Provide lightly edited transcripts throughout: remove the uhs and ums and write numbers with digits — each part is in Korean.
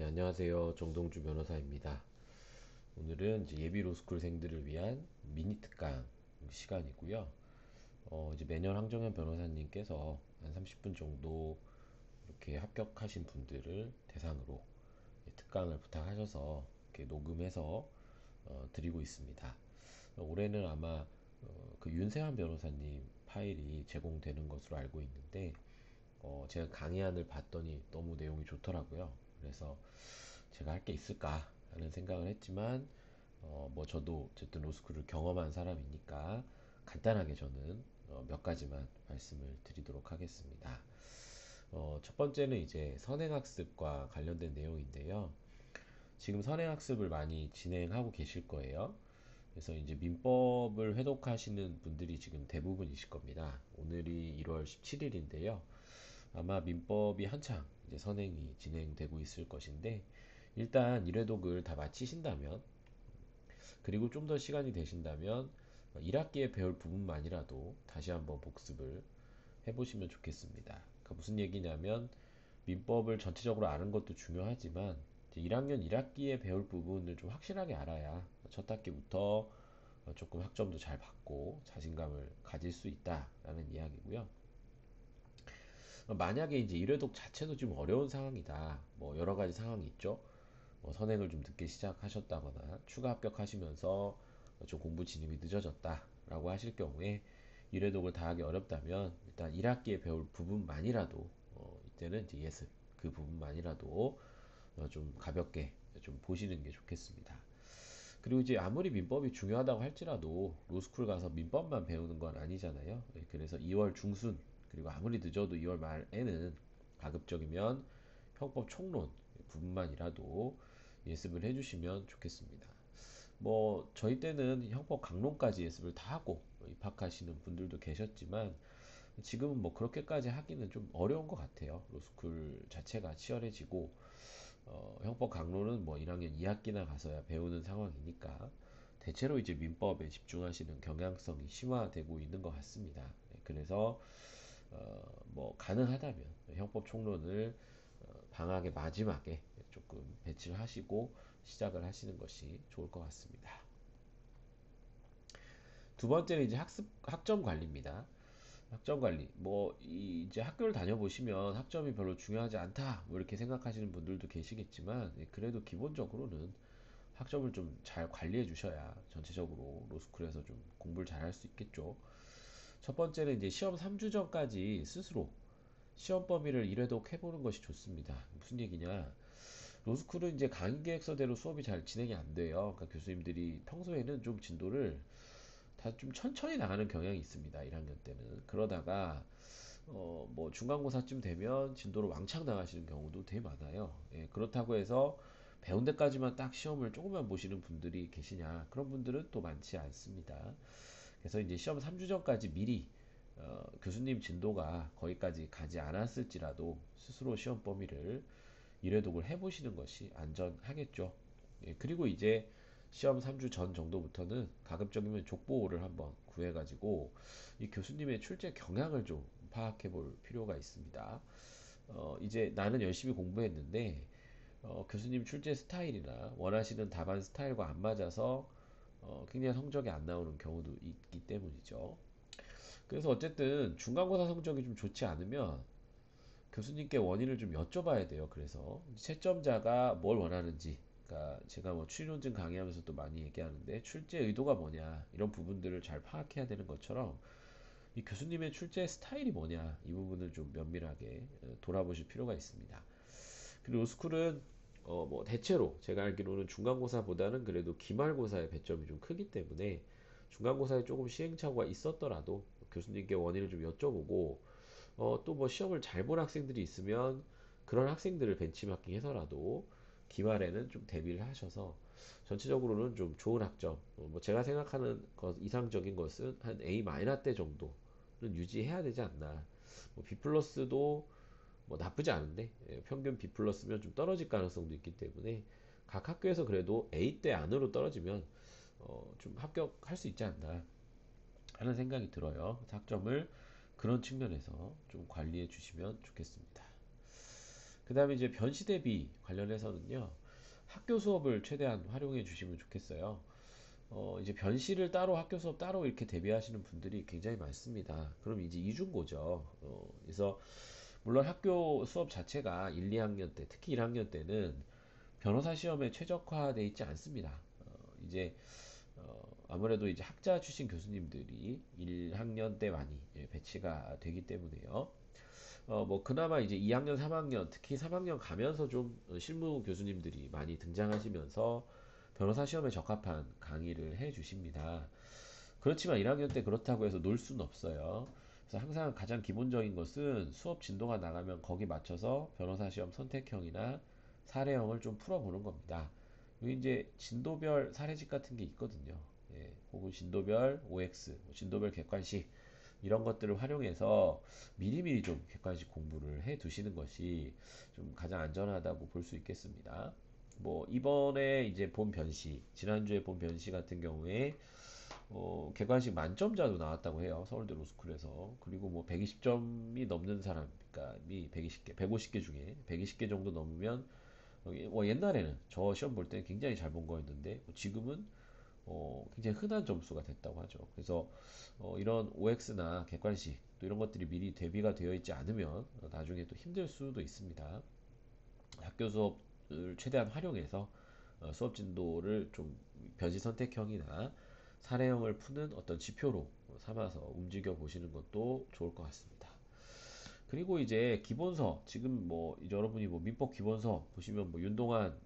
예, 안녕하세요. 정동주 변호사입니다. 오늘은 이제 예비 로스쿨생들을 위한 미니 특강 시간이고요. 이제 매년 황정현 변호사님께서 한 30분 정도 이렇게 합격하신 분들을 대상으로 특강을 부탁하셔서 이렇게 녹음해서 드리고 있습니다. 올해는 아마 그 윤세환 변호사님 파일이 제공되는 것으로 알고 있는데 제가 강의안을 봤더니 너무 내용이 좋더라고요. 그래서 제가 할 게 있을까 하는 생각을 했지만 뭐 저도 어쨌든 로스쿨을 경험한 사람이니까 간단하게 저는 몇 가지만 말씀을 드리도록 하겠습니다. 첫 번째는 이제 선행학습과 관련된 내용인데요. 지금 선행학습을 많이 진행하고 계실 거예요. 그래서 이제 민법을 회독하시는 분들이 지금 대부분이실 겁니다. 오늘이 1월 17일인데요. 아마 민법이 한창 이제 선행이 진행되고 있을 것인데, 일단 1회독을 다 마치신다면, 그리고 좀 더 시간이 되신다면 1학기에 배울 부분만이라도 다시 한번 복습을 해보시면 좋겠습니다. 그러니까 무슨 얘기냐면, 민법을 전체적으로 아는 것도 중요하지만 1학년 1학기에 배울 부분을 좀 확실하게 알아야 첫 학기부터 조금 학점도 잘 받고 자신감을 가질 수 있다라는 이야기고요. 만약에 이제 1회독 자체도 좀 어려운 상황이다. 뭐 여러 가지 상황이 있죠. 뭐 선행을 좀 늦게 시작하셨다거나 추가 합격하시면서 좀 공부 진입이 늦어졌다라고 하실 경우에 1회독을 다 하기 어렵다면 일단 1학기에 배울 부분만이라도 이때는 이제 예습 그 부분만이라도 좀 가볍게 좀 보시는 게 좋겠습니다. 그리고 이제 아무리 민법이 중요하다고 할지라도 로스쿨 가서 민법만 배우는 건 아니잖아요. 예, 그래서 2월 중순 그리고 아무리 늦어도 2월 말에는 가급적이면 형법 총론 부분만이라도 예습을 해주시면 좋겠습니다. 뭐 저희 때는 형법 강론까지 예습을 다 하고 입학하시는 분들도 계셨지만 지금은 뭐 그렇게까지 하기는 좀 어려운 것 같아요. 로스쿨 자체가 치열해지고 형법 강론은 뭐 1학년 2학기나 가서야 배우는 상황이니까 대체로 이제 민법에 집중하시는 경향성이 심화되고 있는 것 같습니다. 네, 그래서 뭐 가능하다면 형법 총론을 방학의 마지막에 조금 배치를 하시고 시작을 하시는 것이 좋을 것 같습니다. 두 번째는 이제 학점 관리입니다. 학점 관리. 뭐, 이제 학교를 다녀보시면 학점이 별로 중요하지 않다. 뭐 이렇게 생각하시는 분들도 계시겠지만, 그래도 기본적으로는 학점을 좀 잘 관리해 주셔야 전체적으로 로스쿨에서 좀 공부를 잘 할 수 있겠죠. 첫 번째는 이제 시험 3주 전까지 스스로 시험 범위를 1회독 해보는 것이 좋습니다. 무슨 얘기냐? 로스쿨은 이제 강의 계획서대로 수업이 잘 진행이 안 돼요. 그러니까 교수님들이 평소에는 좀 진도를 다 좀 천천히 나가는 경향이 있습니다. 1학년 때는. 그러다가 뭐 중간고사쯤 되면 진도를 왕창 나가시는 경우도 되게 많아요. 예, 그렇다고 해서 배운 데까지만 딱 시험을 조금만 보시는 분들이 계시냐? 그런 분들은 또 많지 않습니다. 그래서 이제 시험 3주 전까지 미리 교수님 진도가 거기까지 가지 않았을지라도 스스로 시험 범위를 1회독을 해보시는 것이 안전하겠죠. 예, 그리고 이제 시험 3주 전 정도부터는 가급적이면 족보를 한번 구해가지고 이 교수님의 출제 경향을 좀 파악해 볼 필요가 있습니다. 이제 나는 열심히 공부했는데 교수님 출제 스타일이나 원하시는 답안 스타일과 안 맞아서 굉장히 성적이 안 나오는 경우도 있기 때문이죠. 그래서 어쨌든 중간고사 성적이 좀 좋지 않으면 교수님께 원인을 좀 여쭤봐야 돼요. 그래서 채점자가 뭘 원하는지, 그러니까 제가 뭐 추리논증 강의하면서도 많이 얘기하는데 출제 의도가 뭐냐 이런 부분들을 잘 파악해야 되는 것처럼 이 교수님의 출제 스타일이 뭐냐 이 부분을 좀 면밀하게 돌아보실 필요가 있습니다. 그리고 로스쿨은 뭐 대체로 제가 알기로는 중간고사보다는 그래도 기말고사의 배점이 좀 크기 때문에 중간고사에 조금 시행착오가 있었더라도 교수님께 원인을 좀 여쭤보고 또 뭐 시험을 잘 본 학생들이 있으면 그런 학생들을 벤치마킹해서라도 기말에는 좀 대비를 하셔서 전체적으로는 좀 좋은 학점, 뭐 제가 생각하는 것 이상적인 것은 한 A-대 정도는 유지해야 되지 않나. 뭐 B 플러스도 뭐 나쁘지 않은데 평균 B 플러스면 좀 떨어질 가능성도 있기 때문에 각 학교에서 그래도 A대 안으로 떨어지면 좀 합격할 수 있지 않나 하는 생각이 들어요. 학점을 그런 측면에서 좀 관리해 주시면 좋겠습니다. 그 다음에 이제 변시 대비 관련해서는요, 학교 수업을 최대한 활용해 주시면 좋겠어요. 이제 변시를 따로 학교 수업 따로 이렇게 대비하시는 분들이 굉장히 많습니다. 그럼 이제 이중고죠. 그래서 물론 학교 수업 자체가 1, 2학년 때, 특히 1학년 때는 변호사 시험에 최적화되어 있지 않습니다. 이제 아무래도 이제 학자 출신 교수님들이 1학년 때 많이 배치가 되기 때문에요. 뭐 그나마 이제 2학년, 3학년, 특히 3학년 가면서 좀 실무 교수님들이 많이 등장하시면서 변호사 시험에 적합한 강의를 해 주십니다. 그렇지만 1학년 때 그렇다고 해서 놀 수는 없어요. 그래서 항상 가장 기본적인 것은 수업 진도가 나가면 거기 맞춰서 변호사 시험 선택형이나 사례형을 좀 풀어보는 겁니다. 여기 이제 진도별 사례집 같은 게 있거든요. 예, 혹은 진도별 OX, 진도별 객관식 이런 것들을 활용해서 미리미리 좀 객관식 공부를 해 두시는 것이 좀 가장 안전하다고 볼 수 있겠습니다. 뭐 이번에 이제 본 변시, 지난주에 본 변시 같은 경우에 객관식 만점자도 나왔다고 해요. 서울대 로스쿨에서. 그리고 뭐 120점이 넘는 사람, 그러니까 120개, 150개 중에 120개 정도 넘으면 옛날에는 저 시험 볼 때 굉장히 잘 본 거였는데 지금은 굉장히 흔한 점수가 됐다고 하죠. 그래서 이런 OX나 객관식 또 이런 것들이 미리 대비가 되어 있지 않으면 나중에 또 힘들 수도 있습니다. 학교 수업을 최대한 활용해서 수업 진도를 좀 변시 선택형이나 사례형을 푸는 어떤 지표로 삼아서 움직여 보시는 것도 좋을 것 같습니다. 그리고 이제 기본서 지금 뭐 여러분이 뭐 민법 기본서 보시면 뭐 윤동환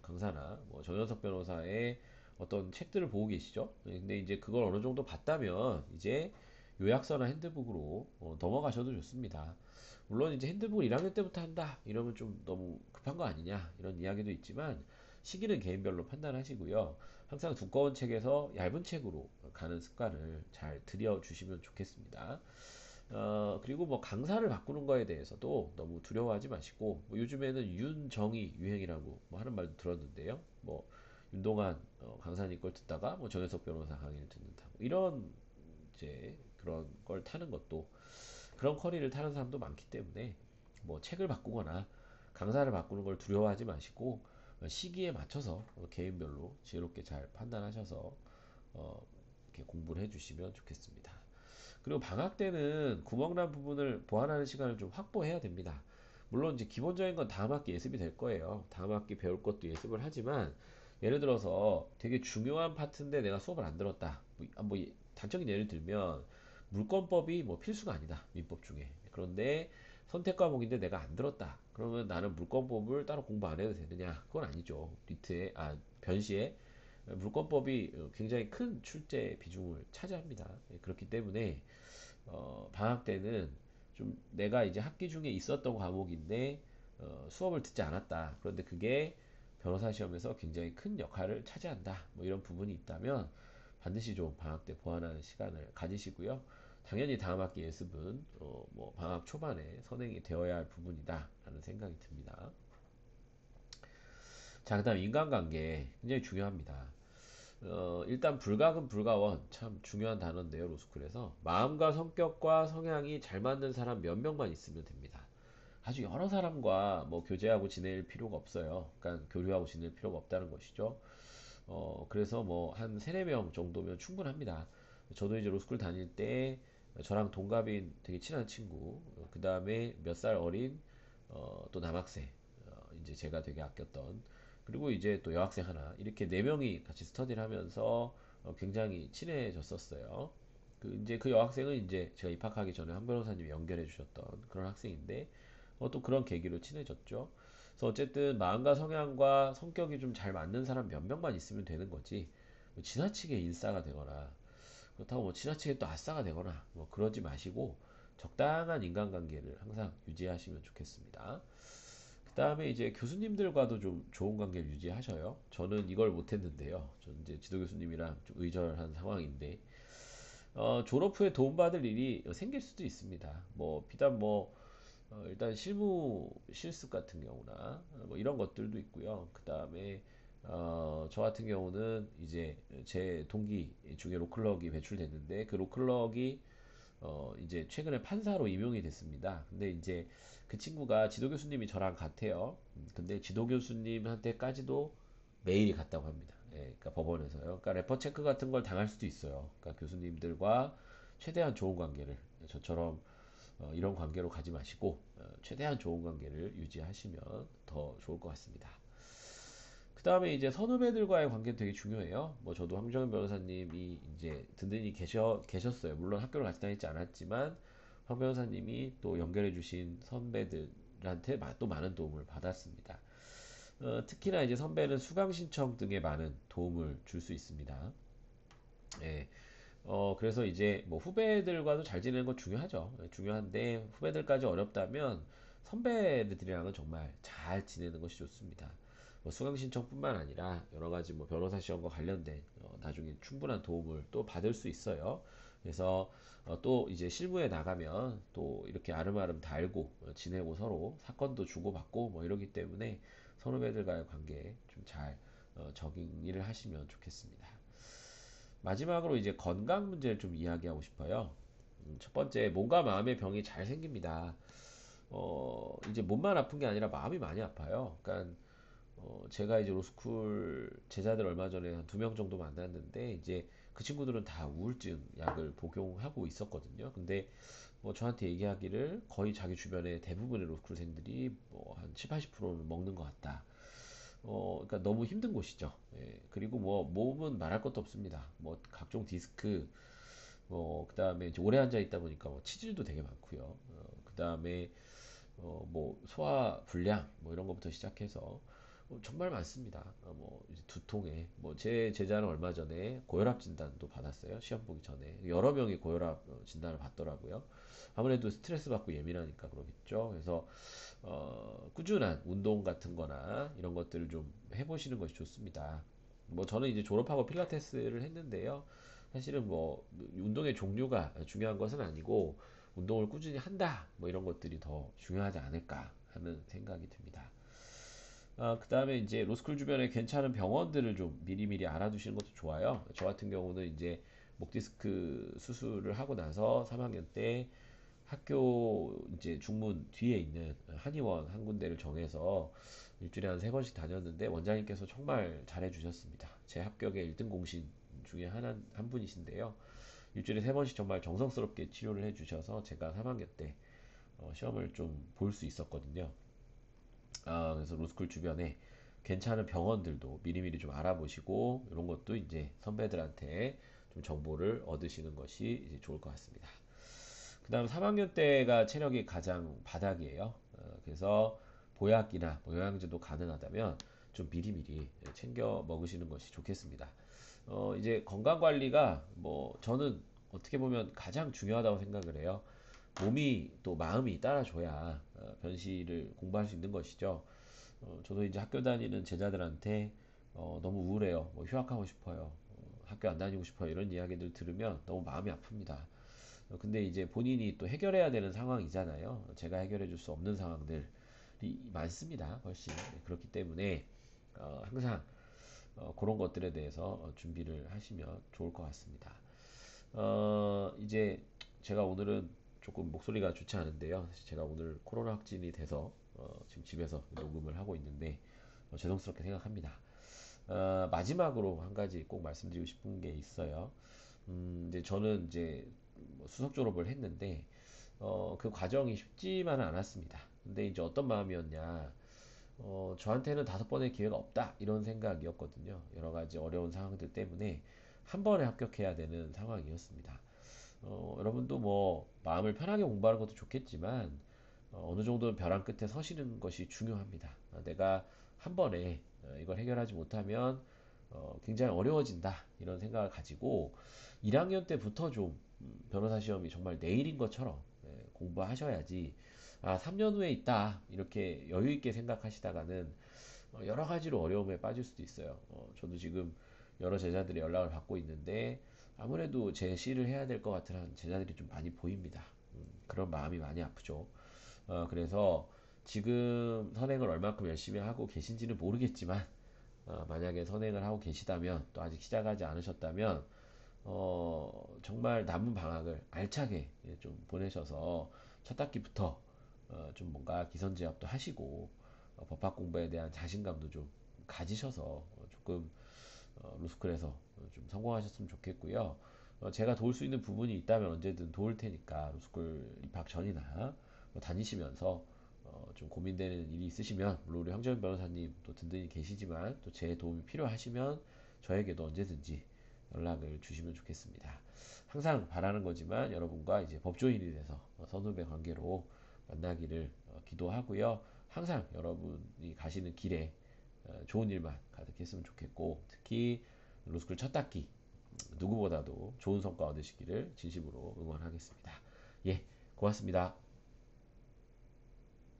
강사나 뭐 정현석 변호사의 어떤 책들을 보고 계시죠? 근데 이제 그걸 어느 정도 봤다면 이제 요약서나 핸드북으로 넘어가셔도 좋습니다. 물론 이제 핸드북을 1학년 때부터 한다 이러면 좀 너무 급한 거 아니냐 이런 이야기도 있지만 시기는 개인별로 판단하시고요. 항상 두꺼운 책에서 얇은 책으로 가는 습관을 잘 들여주시면 좋겠습니다. 그리고 뭐 강사를 바꾸는 거에 대해서도 너무 두려워하지 마시고, 뭐 요즘에는 윤정이 유행이라고 뭐 하는 말도 들었는데요. 뭐, 윤동한 강사님 걸 듣다가 뭐 정혜석 변호사 강의를 듣는다. 뭐 이런 이제 그런 걸 타는 것도, 그런 커리를 타는 사람도 많기 때문에 뭐 책을 바꾸거나 강사를 바꾸는 걸 두려워하지 마시고, 시기에 맞춰서 개인별로 지혜롭게 잘 판단하셔서 이렇게 공부를 해주시면 좋겠습니다. 그리고 방학 때는 구멍난 부분을 보완하는 시간을 좀 확보해야 됩니다. 물론 이제 기본적인 건 다음 학기 예습이 될 거예요. 다음 학기 배울 것도 예습을 하지만 예를 들어서 되게 중요한 파트인데 내가 수업을 안 들었다. 단적인 예를 들면 물권법이 뭐 필수가 아니다. 민법 중에. 그런데 선택 과목인데 내가 안 들었다. 그러면 나는 물권법을 따로 공부 안 해도 되느냐? 그건 아니죠. 변시에 물권법이 굉장히 큰 출제 비중을 차지합니다. 예, 그렇기 때문에 방학 때는 좀 내가 이제 학기 중에 있었던 과목인데 수업을 듣지 않았다. 그런데 그게 변호사 시험에서 굉장히 큰 역할을 차지한다. 뭐 이런 부분이 있다면 반드시 좀 방학 때 보완하는 시간을 가지시고요. 당연히 다음 학기 예습은 뭐 방학 초반에 선행이 되어야 할 부분이다 라는 생각이 듭니다. 자, 그다음 인간관계 굉장히 중요합니다. 일단 불가금 불가원 참 중요한 단어인데요, 로스쿨에서 마음과 성격과 성향이 잘 맞는 사람 몇 명만 있으면 됩니다. 아주 여러 사람과 뭐 교제하고 지낼 필요가 없어요. 그러니까 교류하고 지낼 필요가 없다는 것이죠. 그래서 뭐 한 세네 명 정도면 충분합니다. 저도 이제 로스쿨 다닐 때 저랑 동갑인 되게 친한 친구, 그 다음에 몇 살 어린 또 남학생, 이제 제가 되게 아꼈던 그리고 이제 또 여학생 하나 이렇게 네 명이 같이 스터디를 하면서 굉장히 친해졌었어요. 이제 그 여학생은 이제 제가 입학하기 전에 한 변호사님이 연결해 주셨던 그런 학생인데 또 그런 계기로 친해졌죠. 그래서 어쨌든 마음과 성향과 성격이 좀 잘 맞는 사람 몇 명만 있으면 되는 거지. 뭐 지나치게 인싸가 되거나 그렇다고 뭐 지나치게 또 아싸가 되거나 뭐 그러지 마시고 적당한 인간관계를 항상 유지하시면 좋겠습니다. 그 다음에 이제 교수님들과도 좀 좋은 관계를 유지하셔요. 저는 이걸 못했는데요. 저는 이제 지도 교수님이랑 좀 의절한 상황인데, 졸업 후에 도움받을 일이 생길 수도 있습니다. 뭐, 비단 뭐, 일단 실무 실습 같은 경우나 뭐 이런 것들도 있고요. 그 다음에 저 같은 경우는 이제 제 동기 중에 로클럭이 배출됐는데 그 로클럭이 이제 최근에 판사로 임용이 됐습니다. 근데 이제 그 친구가 지도 교수님이 저랑 같아요. 근데 지도 교수님한테까지도 메일이 갔다고 합니다. 예, 그러니까 법원에서요. 그러니까 레퍼 체크 같은 걸 당할 수도 있어요. 그러니까 교수님들과 최대한 좋은 관계를 저처럼 이런 관계로 가지 마시고 최대한 좋은 관계를 유지하시면 더 좋을 것 같습니다. 그 다음에 이제 선후배들과의 관계는 되게 중요해요. 뭐 저도 황정현 변호사님이 이제 든든히 계셨어요. 물론 학교를 같이 다니지 않았지만 황 변호사님이 또 연결해 주신 선배들한테 또 많은 도움을 받았습니다. 특히나 이제 선배는 수강 신청 등에 많은 도움을 줄 수 있습니다. 예. 그래서 이제 뭐 후배들과도 잘 지내는 건 중요하죠. 예, 중요한데 후배들까지 어렵다면 선배들이랑은 정말 잘 지내는 것이 좋습니다. 뭐 수강 신청뿐만 아니라 여러 가지 뭐 변호사 시험과 관련된 나중에 충분한 도움을 또 받을 수 있어요. 그래서 또 이제 실무에 나가면 또 이렇게 아름아름 다 알고 지내고 서로 사건도 주고받고 뭐 이러기 때문에 선후배들과의 관계에 좀 잘 적응을 하시면 좋겠습니다. 마지막으로 이제 건강 문제를 좀 이야기하고 싶어요. 첫 번째, 몸과 마음의 병이 잘 생깁니다. 이제 몸만 아픈 게 아니라 마음이 많이 아파요. 그러니까 제가 이제 로스쿨 제자들 얼마 전에 한 두 명 정도 만났는데 이제 그 친구들은 다 우울증 약을 복용하고 있었거든요. 근데 뭐 저한테 얘기하기를 거의 자기 주변에 대부분의 로스쿨생들이 뭐 한 7, 80%는 먹는 것 같다. 그러니까 너무 힘든 곳이죠. 예, 그리고 뭐 몸은 말할 것도 없습니다. 뭐 각종 디스크, 뭐 그다음에 이제 오래 앉아 있다 보니까 뭐 치질도 되게 많고요. 그다음에 뭐 소화 불량 뭐 이런 것부터 시작해서 정말 많습니다. 뭐 이제 두통에 뭐 제 제자는 얼마 전에 고혈압 진단도 받았어요. 시험 보기 전에 여러 명이 고혈압 진단을 받더라고요. 아무래도 스트레스 받고 예민하니까 그러겠죠. 그래서 꾸준한 운동 같은 거나 이런 것들을 좀 해보시는 것이 좋습니다. 뭐 저는 이제 졸업하고 필라테스를 했는데요. 사실은 뭐 운동의 종류가 중요한 것은 아니고 운동을 꾸준히 한다 뭐 이런 것들이 더 중요하지 않을까 하는 생각이 듭니다. 그 다음에 이제 로스쿨 주변에 괜찮은 병원들을 좀 미리미리 알아두시는 것도 좋아요. 저 같은 경우는 이제 목 디스크 수술을 하고 나서 3학년 때 학교 이제 중문 뒤에 있는 한의원 한 군데를 정해서 일주일에 한 세 번씩 다녔는데 원장님께서 정말 잘해주셨습니다. 제 합격의 1등 공신 중에 한 분이신데요. 일주일에 세 번씩 정말 정성스럽게 치료를 해주셔서 제가 3학년 때 시험을 좀 볼 수 있었거든요. 그래서 로스쿨 주변에 괜찮은 병원들도 미리미리 좀 알아보시고 이런 것도 이제 선배들한테 좀 정보를 얻으시는 것이 이제 좋을 것 같습니다. 그 다음 3학년 때가 체력이 가장 바닥이에요. 그래서 보약이나 뭐 영양제도 가능하다면 좀 미리미리 챙겨 먹으시는 것이 좋겠습니다. 이제 건강 관리가 뭐 저는 어떻게 보면 가장 중요하다고 생각을 해요. 몸이 또 마음이 따라줘야 변시를 공부할 수 있는 것이죠. 저도 이제 학교 다니는 제자들한테 너무 우울해요. 뭐 휴학하고 싶어요. 학교 안 다니고 싶어요. 이런 이야기들 들으면 너무 마음이 아픕니다. 근데 이제 본인이 또 해결해야 되는 상황이잖아요. 제가 해결해 줄 수 없는 상황들이 많습니다. 훨씬. 네, 그렇기 때문에 항상 그런 것들에 대해서 준비를 하시면 좋을 것 같습니다. 이제 제가 오늘은 조금 목소리가 좋지 않은데요. 제가 오늘 코로나 확진이 돼서 지금 집에서 녹음을 하고 있는데 죄송스럽게 생각합니다. 마지막으로 한 가지 꼭 말씀드리고 싶은 게 있어요. 이제 저는 이제 뭐 수석 졸업을 했는데 그 과정이 쉽지만은 않았습니다. 근데 이제 어떤 마음이었냐? 저한테는 다섯 번의 기회가 없다 이런 생각이었거든요. 여러 가지 어려운 상황들 때문에 한 번에 합격해야 되는 상황이었습니다. 여러분도 뭐 마음을 편하게 공부하는 것도 좋겠지만 어느 정도는 벼랑 끝에 서시는 것이 중요합니다. 내가 한 번에 이걸 해결하지 못하면 굉장히 어려워진다 이런 생각을 가지고 1학년 때부터 좀 변호사 시험이 정말 내일인 것처럼 공부하셔야지 3년 후에 있다 이렇게 여유 있게 생각하시다가는 여러 가지로 어려움에 빠질 수도 있어요. 저도 지금 여러 제자들의 연락을 받고 있는데 아무래도 제 시를 해야 될 것 같은 제자들이 좀 많이 보입니다. 그런 마음이 많이 아프죠. 그래서 지금 선행을 얼마큼 열심히 하고 계신지는 모르겠지만 만약에 선행을 하고 계시다면 또 아직 시작하지 않으셨다면 정말 남은 방학을 알차게 예, 좀 보내셔서 첫 학기부터 좀 뭔가 기선제압도 하시고 법학 공부에 대한 자신감도 좀 가지셔서 조금 로스쿨에서 좀 성공하셨으면 좋겠고요. 제가 도울 수 있는 부분이 있다면 언제든 도울 테니까 로스쿨 입학 전이나 다니시면서 좀 고민되는 일이 있으시면 물론 우리 황재현 변호사님 또 든든히 계시지만 또 제 도움이 필요하시면 저에게도 언제든지 연락을 주시면 좋겠습니다. 항상 바라는 거지만 여러분과 이제 법조인이 돼서 선후배 관계로 만나기를 기도하고요. 항상 여러분이 가시는 길에 좋은 일만 가득했으면 좋겠고 특히 로스쿨 첫 학기 누구보다도 좋은 성과 얻으시기를 진심으로 응원하겠습니다. 예, 고맙습니다.